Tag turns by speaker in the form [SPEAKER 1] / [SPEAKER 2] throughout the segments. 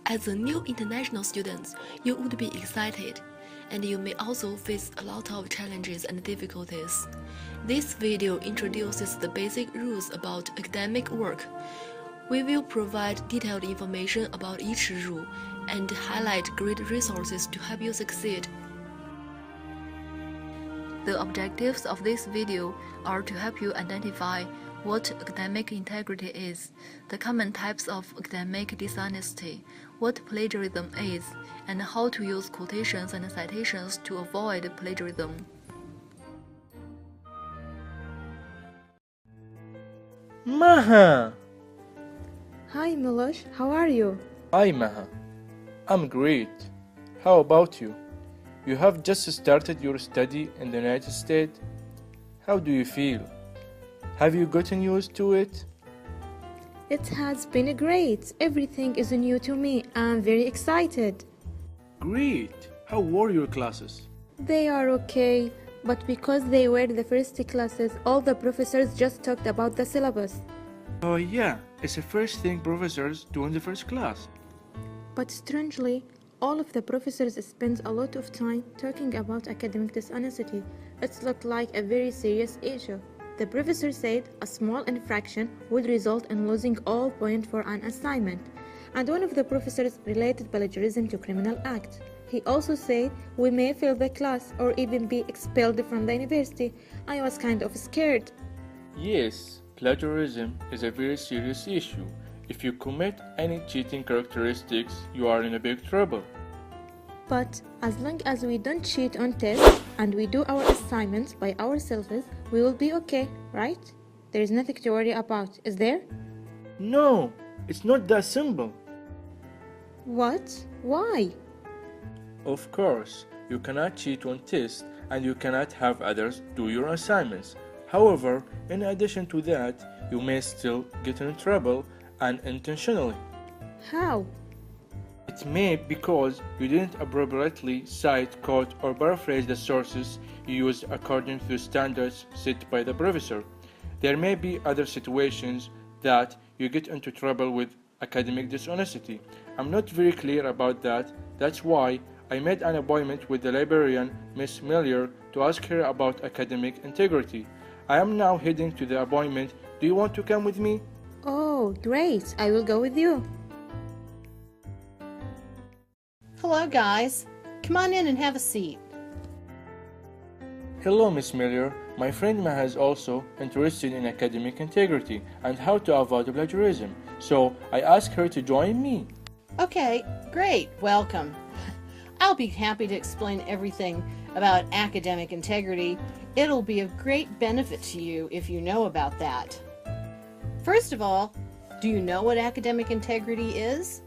[SPEAKER 1] As a new international student, you would be excited, and you may also face a lot of challenges and difficulties. This video introduces the basic rules about academic work. We will provide detailed information about each rule and highlight great resources to help you succeed. The objectives of this video are to help you identify what academic integrity is, the common types of academic dishonesty, what plagiarism is, and how to use quotations and citations to avoid plagiarism.
[SPEAKER 2] Maha!
[SPEAKER 3] Hi Milosh, how are you?
[SPEAKER 2] Hi Maha. I'm great. How about you? You have just started your study in the United States. How do you feel? Have you gotten used to it?
[SPEAKER 3] It has been great. Everything is new to me. I'm very excited.
[SPEAKER 2] Great. How were your classes?
[SPEAKER 3] They are okay, but because they were the first classes, all the professors just talked about the syllabus.
[SPEAKER 2] Oh yeah, it's the first thing professors do in the first class.
[SPEAKER 3] But strangely, all of the professors spent a lot of time talking about academic dishonesty. It looked like a very serious issue. The professor said a small infraction would result in losing all points for an assignment, and one of the professors related plagiarism to criminal act. He also said we may fail the class or even be expelled from the university. I was kind of scared.
[SPEAKER 2] Yes, plagiarism is a very serious issue. If you commit any cheating characteristics, you are in a big trouble.
[SPEAKER 3] But as long as we don't cheat on tests and we do our assignments by ourselves, we will be okay, right? There is nothing to worry about, is there?
[SPEAKER 2] No, it's not that simple.
[SPEAKER 3] What? Why?
[SPEAKER 2] Of course, you cannot cheat on tests and you cannot have others do your assignments. However, in addition to that, you may still get in trouble unintentionally.
[SPEAKER 3] How?
[SPEAKER 2] It may because you didn't appropriately cite, quote, or paraphrase the sources you used according to the standards set by the professor. There may be other situations that you get into trouble with academic dishonesty. I'm not very clear about that. That's why I made an appointment with the librarian, Miss Miller, to ask her about academic integrity. I am now heading to the appointment. Do you want to come with me?
[SPEAKER 3] Oh, great. I will go with you.
[SPEAKER 4] Hello, guys. Come on in and have a seat.
[SPEAKER 2] Hello, Miss Miller. My friend Maha is also interested in academic integrity and how to avoid plagiarism, so I asked her to join me.
[SPEAKER 4] Okay, great. Welcome. I'll be happy to explain everything about academic integrity. It'll be of great benefit to you if you know about that. First of all, do you know what academic integrity is?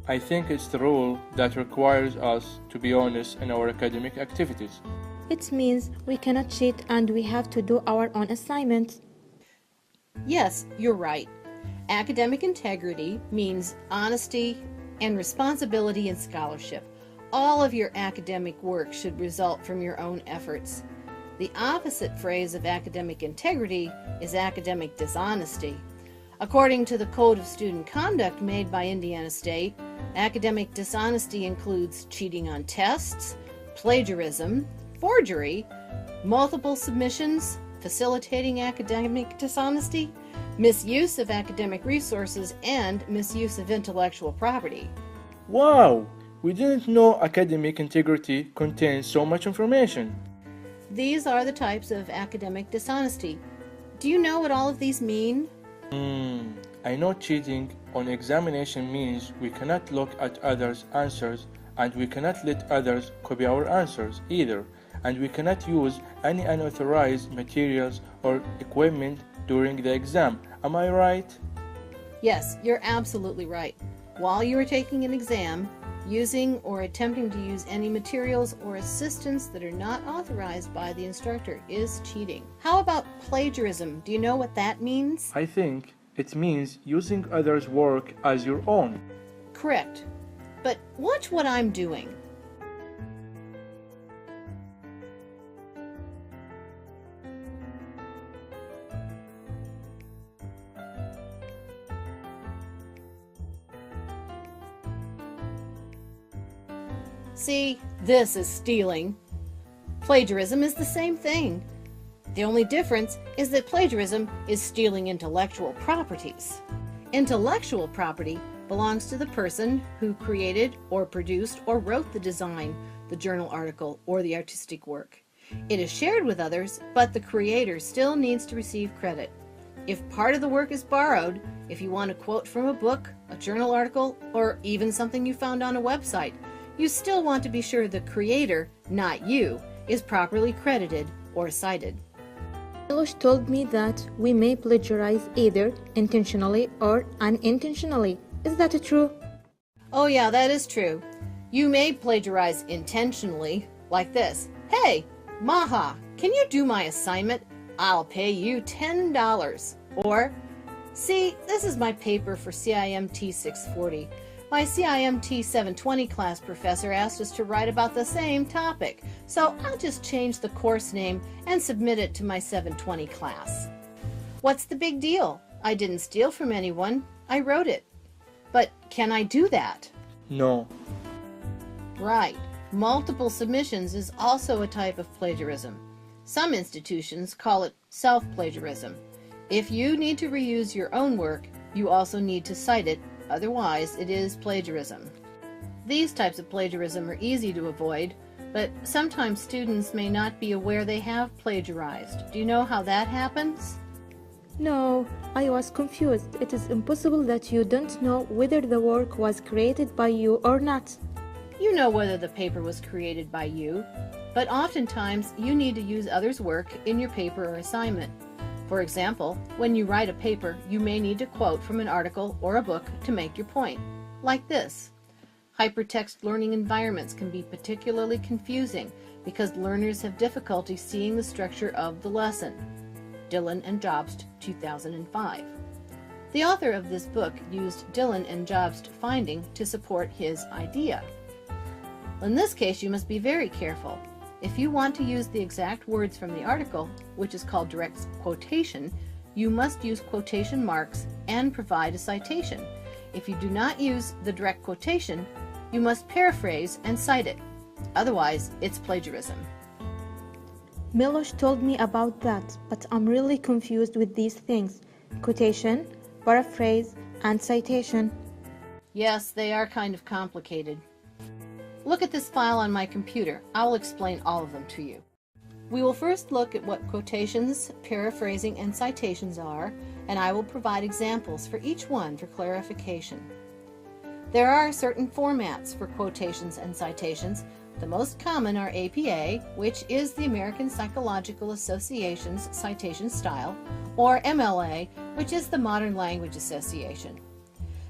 [SPEAKER 2] I think it's the rule that requires us to be honest in our academic activities.
[SPEAKER 3] It means we cannot cheat and we have to do our own assignments.
[SPEAKER 4] Yes, you're right. Academic integrity means honesty and responsibility in scholarship. All of your academic work should result from your own efforts. The opposite phrase of academic integrity is academic dishonesty. According to the Code of Student Conduct made by Indiana State, academic dishonesty includes cheating on tests, plagiarism, forgery, multiple submissions, facilitating academic dishonesty, misuse of academic resources, and misuse of intellectual property.
[SPEAKER 2] Wow! We didn't know academic integrity contains so much information.
[SPEAKER 4] These are the types of academic dishonesty. Do you know what all of these mean?
[SPEAKER 2] I know cheating on examination means we cannot look at others' answers and we cannot let others copy our answers either, and we cannot use any unauthorized materials or equipment during the exam. Am I right?
[SPEAKER 4] Yes, you're absolutely right. While you are taking an exam, using or attempting to use any materials or assistance that are not authorized by the instructor is cheating. How about plagiarism? Do you know what that means?
[SPEAKER 2] I think it means using others' work as your own.
[SPEAKER 4] Correct. But watch what I'm doing. See, this is stealing. Plagiarism is the same thing. The only difference is that plagiarism is stealing intellectual properties. Intellectual property belongs to the person who created or produced or wrote the design, the journal article, or the artistic work. It is shared with others, but the creator still needs to receive credit. If part of the work is borrowed, if you want a quote from a book, a journal article, or even something you found on a website, you still want to be sure the creator, not you, is properly credited or cited.
[SPEAKER 3] Milosh told me that we may plagiarize either intentionally or unintentionally. Is that true?
[SPEAKER 4] Oh yeah, that is true. You may plagiarize intentionally, like this. Hey, Maha, can you do my assignment? I'll pay you $10. Or, see, this is my paper for CIMT 640. My CIMT 720 class professor asked us to write about the same topic, so I'll just change the course name and submit it to my 720 class. What's the big deal? I didn't steal from anyone. I wrote it. But can I do that?
[SPEAKER 2] No.
[SPEAKER 4] Right. Multiple submissions is also a type of plagiarism. Some institutions call it self-plagiarism. If you need to reuse your own work, you also need to cite it, otherwise it is plagiarism. These types of plagiarism are easy to avoid, but sometimes students may not be aware they have plagiarized. Do you know how that happens?
[SPEAKER 3] No, I was confused. It is impossible that you don't know whether the work was created by you or not.
[SPEAKER 4] You know whether the paper was created by you, but oftentimes you need to use others' work in your paper or assignment. For example, when you write a paper, you may need to quote from an article or a book to make your point, like this. Hypertext learning environments can be particularly confusing because learners have difficulty seeing the structure of the lesson. Dillon and Jobst, 2005. The author of this book used Dillon and Jobst finding to support his idea. In this case, you must be very careful. If you want to use the exact words from the article, which is called direct quotation, you must use quotation marks and provide a citation. If you do not use the direct quotation, you must paraphrase and cite it. Otherwise, it's plagiarism.
[SPEAKER 3] Milosh told me about that, but I'm really confused with these things. Quotation, paraphrase, and citation.
[SPEAKER 4] Yes, they are kind of complicated. Look at this file on my computer. I'll explain all of them to you. We will first look at what quotations, paraphrasing, and citations are, and I will provide examples for each one for clarification. There are certain formats for quotations and citations. The most common are APA, which is the American Psychological Association's citation style, or MLA, which is the Modern Language Association.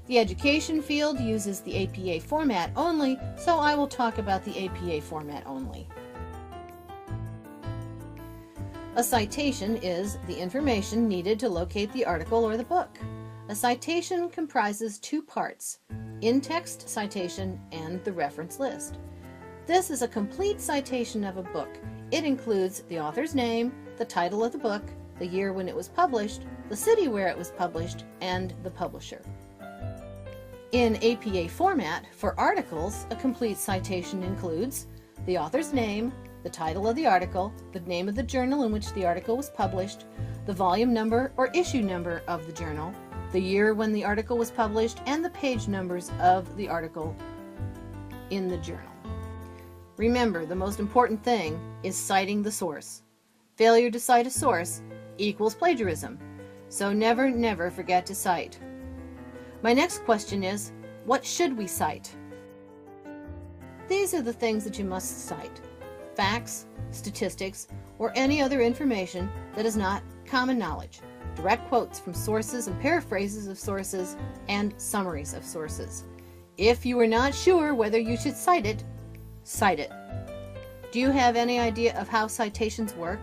[SPEAKER 4] The education field uses the APA format only, so I will talk about the APA format only. A citation is the information needed to locate the article or the book. A citation comprises two parts, in-text citation and the reference list. This is a complete citation of a book. It includes the author's name, the title of the book, the year when it was published, the city where it was published, and the publisher. In APA format, for articles, a complete citation includes the author's name, the title of the article, the name of the journal in which the article was published, the volume number or issue number of the journal, the year when the article was published, and the page numbers of the article in the journal. Remember, the most important thing is citing the source. Failure to cite a source equals plagiarism, so never forget to cite. My next question is, what should we cite? These are the things that you must cite: facts, statistics, or any other information that is not common knowledge, direct quotes from sources and paraphrases of sources, and summaries of sources. If you are not sure whether you should cite it, cite it. Do you have any idea of how citations work?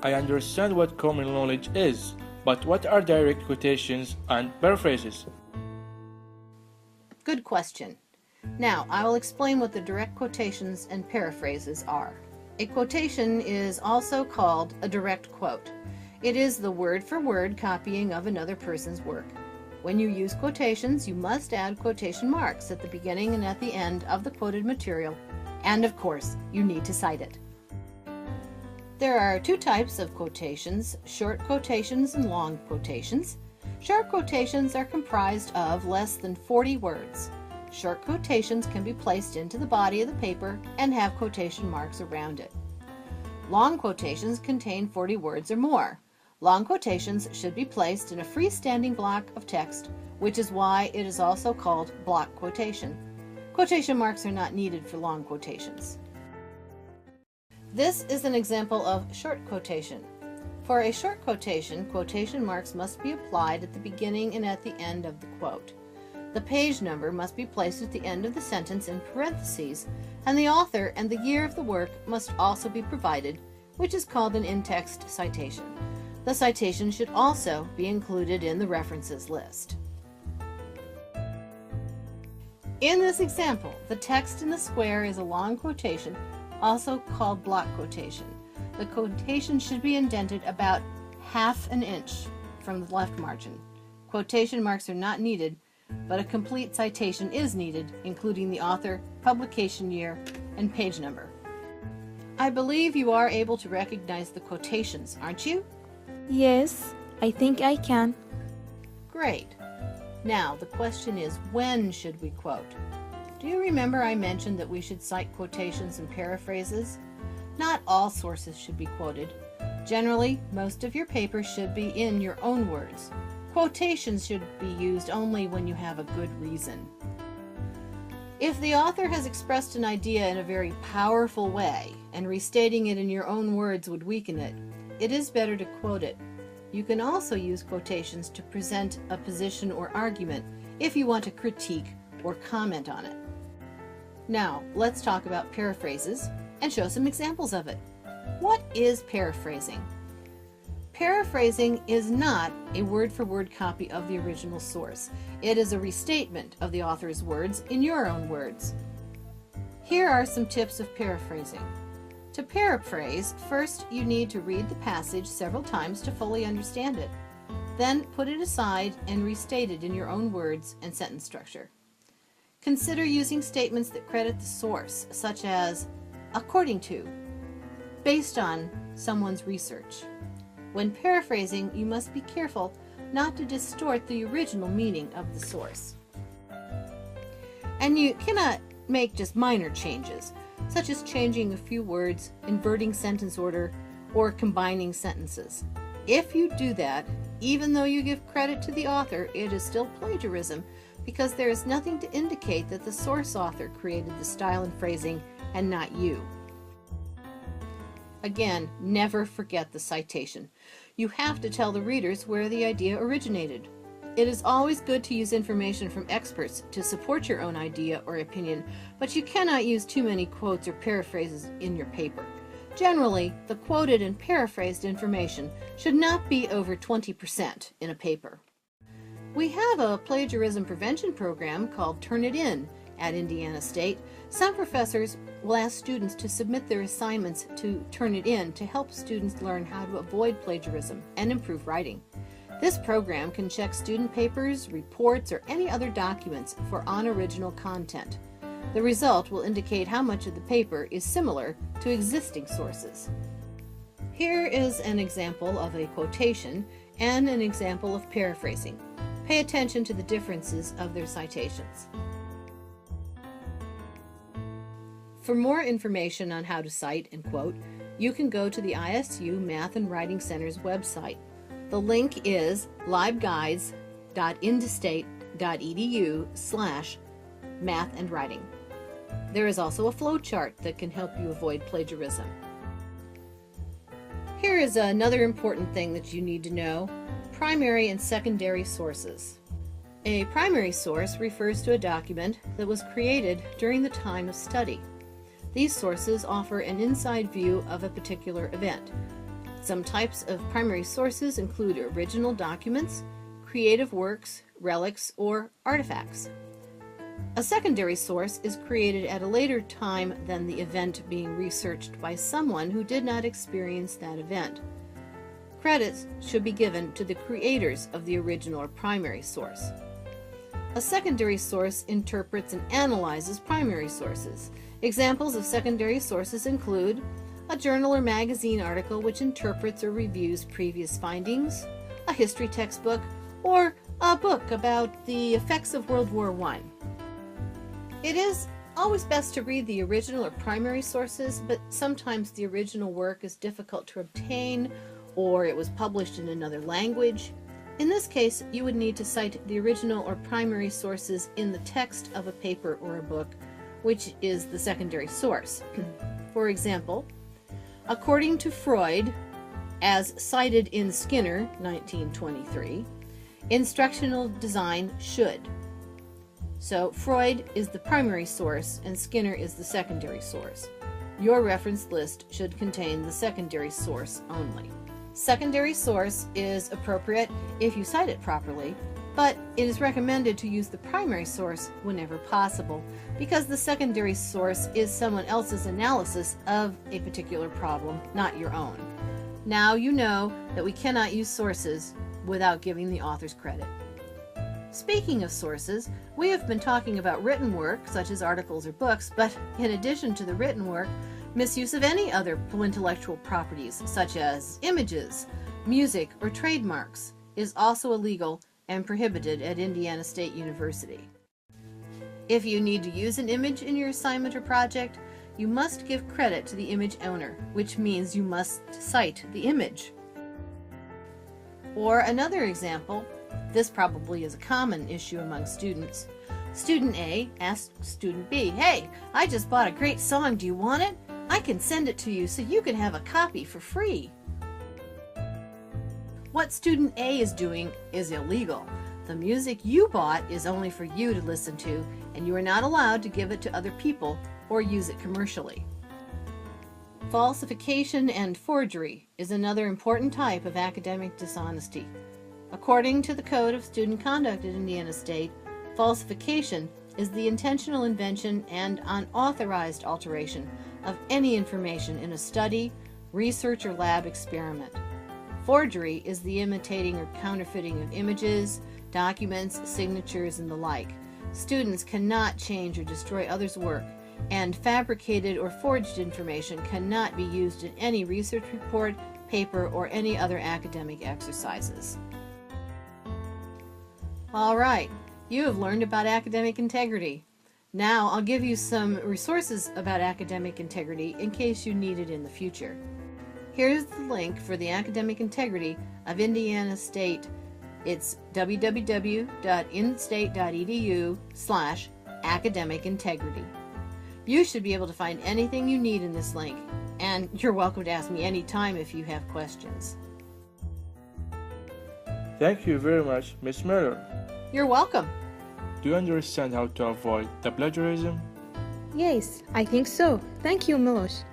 [SPEAKER 2] I understand what common knowledge is, but what are direct quotations and paraphrases?
[SPEAKER 4] Good question. Now, I will explain what the direct quotations and paraphrases are. A quotation is also called a direct quote. It is the word-for-word copying of another person's work. When you use quotations, you must add quotation marks at the beginning and at the end of the quoted material, and of course, you need to cite it. There are two types of quotations, short quotations and long quotations. Short quotations are comprised of less than 40 words. Short quotations can be placed into the body of the paper and have quotation marks around it. Long quotations contain 40 words or more. Long quotations should be placed in a freestanding block of text, which is why it is also called block quotation. Quotation marks are not needed for long quotations. This is an example of short quotation. For a short quotation, quotation marks must be applied at the beginning and at the end of the quote. The page number must be placed at the end of the sentence in parentheses, and the author and the year of the work must also be provided, which is called an in-text citation. The citation should also be included in the references list. In this example, the text in the square is a long quotation, also called block quotation. The quotation should be indented about ½ an inch from the left margin. Quotation marks are not needed, but a complete citation is needed, including the author, publication year, and page number. I believe you are able to recognize the quotations, aren't you?
[SPEAKER 3] Yes, I think I can.
[SPEAKER 4] Great. Now, the question is, when should we quote? Do you remember I mentioned that we should cite quotations and paraphrases? Not all sources should be quoted. Generally, most of your paper should be in your own words. Quotations should be used only when you have a good reason. If the author has expressed an idea in a very powerful way, and restating it in your own words would weaken it, it is better to quote it. You can also use quotations to present a position or argument if you want to critique or comment on it. Now, let's talk about paraphrases and show some examples of it. What is paraphrasing? Paraphrasing is not a word-for-word copy of the original source. It is a restatement of the author's words in your own words. Here are some tips of paraphrasing. To paraphrase, first you need to read the passage several times to fully understand it. Then put it aside and restate it in your own words and sentence structure. Consider using statements that credit the source, such as according to, based on someone's research. When paraphrasing, you must be careful not to distort the original meaning of the source. And you cannot make just minor changes, such as changing a few words, inverting sentence order, or combining sentences. If you do that, even though you give credit to the author, it is still plagiarism because there is nothing to indicate that the source author created the style and phrasing and not you. Again, never forget the citation. You have to tell the readers where the idea originated. It is always good to use information from experts to support your own idea or opinion, but you cannot use too many quotes or paraphrases in your paper. Generally, the quoted and paraphrased information should not be over 20% in a paper. We have a plagiarism prevention program called Turnitin at Indiana State. Some professors will ask students to submit their assignments to Turnitin to help students learn how to avoid plagiarism and improve writing. This program can check student papers, reports, or any other documents for unoriginal content. The result will indicate how much of the paper is similar to existing sources. Here is an example of a quotation and an example of paraphrasing. Pay attention to the differences of their citations. For more information on how to cite and quote, you can go to the ISU Math and Writing Center's website. The link is liveguides.indestate.edu/math-and-writing. There is also a flowchart that can help you avoid plagiarism. Here is another important thing that you need to know: primary and secondary sources. A primary source refers to a document that was created during the time of study. These sources offer an inside view of a particular event. Some types of primary sources include original documents, creative works, relics, or artifacts. A secondary source is created at a later time than the event being researched by someone who did not experience that event. Credits should be given to the creators of the original or primary source. A secondary source interprets and analyzes primary sources. Examples of secondary sources include a journal or magazine article which interprets or reviews previous findings, a history textbook, or a book about the effects of World War I. It is always best to read the original or primary sources, but sometimes the original work is difficult to obtain or it was published in another language. In this case, you would need to cite the original or primary sources in the text of a paper or a book, which is the secondary source. For example, according to Freud, as cited in Skinner, 1923, instructional design should. So Freud is the primary source and Skinner is the secondary source. Your reference list should contain the secondary source only. Secondary source is appropriate if you cite it properly, but it is recommended to use the primary source whenever possible because the secondary source is someone else's analysis of a particular problem, not your own. Now you know that we cannot use sources without giving the authors credit. Speaking of sources, we have been talking about written work, such as articles or books, but in addition to the written work, misuse of any other intellectual properties, such as images, music, or trademarks, is also illegal and prohibited at Indiana State University. If you need to use an image in your assignment or project, you must give credit to the image owner, which means you must cite the image. Or another example, this probably is a common issue among students. Student A asks Student B, "Hey, I just bought a great song, do you want it? I can send it to you so you can have a copy for free." What Student A is doing is illegal. The music you bought is only for you to listen to, and you are not allowed to give it to other people or use it commercially. Falsification and forgery is another important type of academic dishonesty. According to the Code of Student Conduct at Indiana State, falsification is the intentional invention and unauthorized alteration of any information in a study, research, or lab experiment. Forgery is the imitating or counterfeiting of images, documents, signatures, and the like. Students cannot change or destroy others' work, and fabricated or forged information cannot be used in any research report, paper, or any other academic exercises. All right, you have learned about academic integrity. Now I'll give you some resources about academic integrity in case you need it in the future. Here's the link for the academic integrity of Indiana State. It's www.instate.edu/academic integrity. You should be able to find anything you need in this link, and you're welcome to ask me anytime if you have questions.
[SPEAKER 2] Thank you very much, Miss Miller.
[SPEAKER 4] You're welcome.
[SPEAKER 2] Do you understand how to avoid the plagiarism?
[SPEAKER 3] Yes, I think so. Thank you, Milosh.